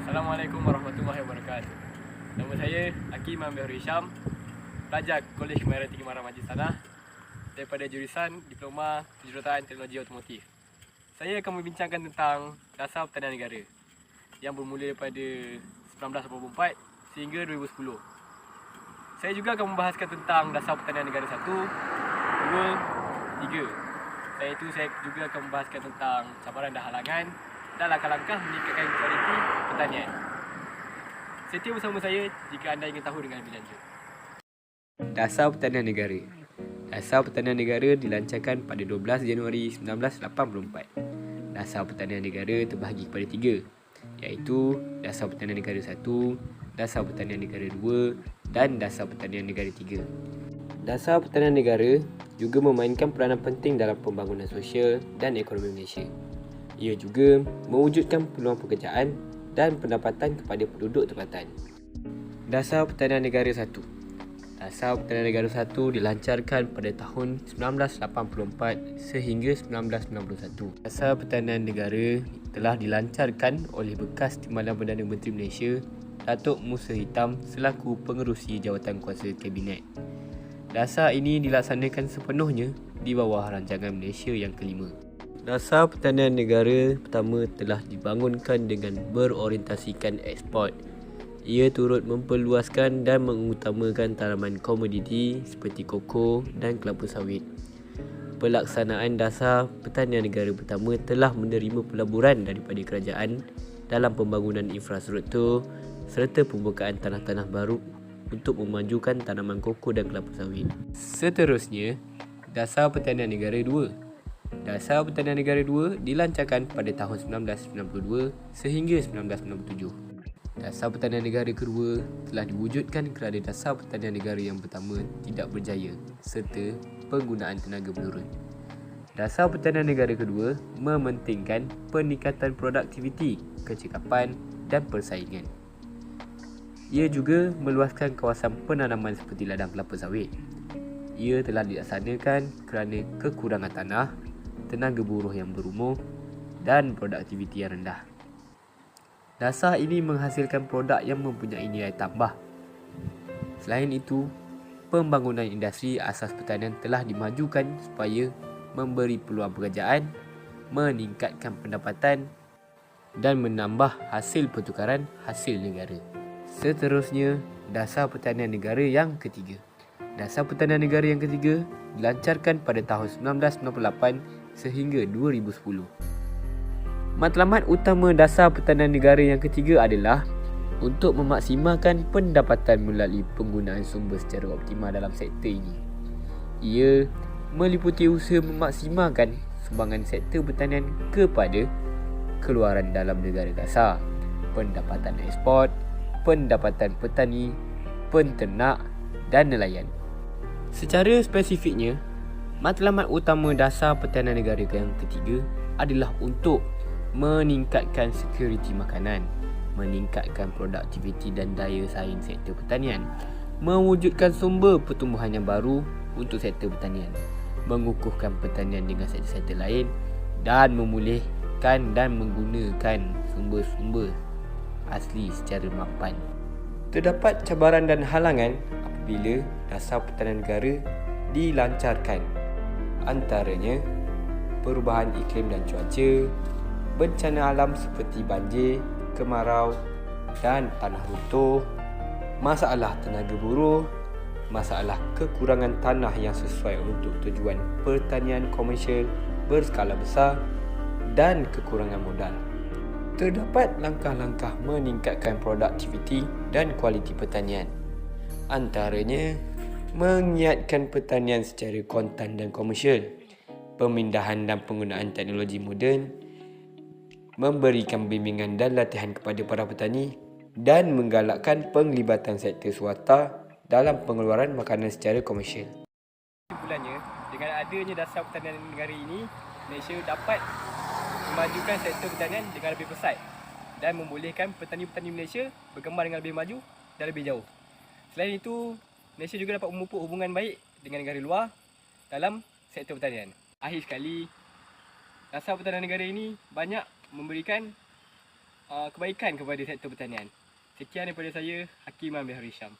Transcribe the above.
Assalamualaikum warahmatullahi wabarakatuh. Nama saya Hakim Amir Hisham, pelajar Kolej Kemahiran Tinggi Mahram Majlis Tanah daripada jurusan Diploma Kejuruteraan Teknologi Otomotif. Saya akan membincangkan tentang Dasar Pertanian Negara yang bermula daripada 1984 sehingga 2010. Saya juga akan membahaskan tentang Dasar Pertanian Negara 1, 2, 3. Selain itu, saya juga akan membahaskan tentang cabaran dan halangan dan langkah-langkah meningkatkan kualiti pertanian. Setia bersama saya jika anda ingin tahu dengan lebih lanjut. Dasar Pertanian Negara. Dasar Pertanian Negara dilancarkan pada 12 Januari 1984. Dasar Pertanian Negara terbahagi kepada 3, iaitu Dasar Pertanian Negara 1, Dasar Pertanian Negara 2 dan Dasar Pertanian Negara 3. Dasar Pertanian Negara juga memainkan peranan penting dalam pembangunan sosial dan ekonomi Malaysia. Ia juga mewujudkan peluang pekerjaan dan pendapatan kepada penduduk tempatan. Dasar Pertanian Negara 1. Dasar Pertanian Negara 1 dilancarkan pada tahun 1984 sehingga 1991. Dasar Pertanian Negara telah dilancarkan oleh bekas Timbalan Perdana Menteri Malaysia, Datuk Musa Hitam selaku pengerusi Jawatan Kuasa Kabinet. Dasar ini dilaksanakan sepenuhnya di bawah Rancangan Malaysia yang kelima. Dasar Pertanian Negara pertama telah dibangunkan dengan berorientasikan ekspor. Ia turut memperluaskan dan mengutamakan tanaman komoditi seperti koko dan kelapa sawit. Pelaksanaan Dasar Pertanian Negara pertama telah menerima pelaburan daripada kerajaan dalam pembangunan infrastruktur serta pembukaan tanah-tanah baru untuk memajukan tanaman koko dan kelapa sawit. Seterusnya, Dasar Pertanian Negara 2. Dasar Pertanian Negara 2 dilancarkan pada tahun 1992 sehingga 1997. Dasar Pertanian Negara kedua telah diwujudkan kerana Dasar Pertanian Negara yang pertama tidak berjaya serta penggunaan tenaga menurun. Dasar Pertanian Negara kedua mementingkan peningkatan produktiviti, kecekapan dan persaingan. Ia juga meluaskan kawasan penanaman seperti ladang kelapa sawit. Ia telah dilaksanakan kerana kekurangan tanah, tenaga buruh yang berumur dan produktiviti yang rendah. Dasar ini menghasilkan produk yang mempunyai nilai tambah. Selain itu, pembangunan industri asas pertanian telah dimajukan supaya memberi peluang pekerjaan, meningkatkan pendapatan dan menambah hasil pertukaran hasil negara. Seterusnya, Dasar Pertanian Negara yang ketiga. Dasar Pertanian Negara yang ketiga dilancarkan pada tahun 1998 sehingga 2010. Matlamat utama Dasar Pertanian Negara yang ketiga adalah untuk memaksimalkan pendapatan melalui penggunaan sumber secara optimal dalam sektor ini. Ia meliputi usaha memaksimalkan sumbangan sektor pertanian kepada keluaran dalam negara kasar, pendapatan ekspor, pendapatan petani, penternak dan nelayan. Secara spesifiknya, matlamat utama Dasar Pertanian Negara yang ketiga adalah untuk meningkatkan sekuriti makanan, meningkatkan produktiviti dan daya saing sektor pertanian, mewujudkan sumber pertumbuhan yang baru untuk sektor pertanian, mengukuhkan pertanian dengan sektor-sektor lain dan memulihkan dan menggunakan sumber-sumber asli secara mapan. Terdapat cabaran dan halangan apabila Dasar Pertanian Negara dilancarkan, antaranya perubahan iklim dan cuaca, bencana alam seperti banjir, kemarau dan tanah runtuh, masalah tenaga buruh, masalah kekurangan tanah yang sesuai untuk tujuan pertanian komersial berskala besar dan kekurangan modal. Terdapat langkah-langkah meningkatkan produktiviti dan kualiti pertanian, antaranya mengiatkan pertanian secara kontan dan komersial, pemindahan dan penggunaan teknologi moden, memberikan bimbingan dan latihan kepada para petani dan menggalakkan penglibatan sektor swasta dalam pengeluaran makanan secara komersial. Kesimpulannya, dengan adanya Dasar Pertanian Negara ini, Malaysia dapat memajukan sektor pertanian dengan lebih pesat dan membolehkan petani-petani Malaysia berkembang dengan lebih maju dan lebih jauh. Selain itu, Malaysia juga dapat memupuk hubungan baik dengan negara luar dalam sektor pertanian. Akhir sekali, Dasar Pertanian Negara ini banyak memberikan kebaikan kepada sektor pertanian. Sekian daripada saya, Hakim Amir Hisham.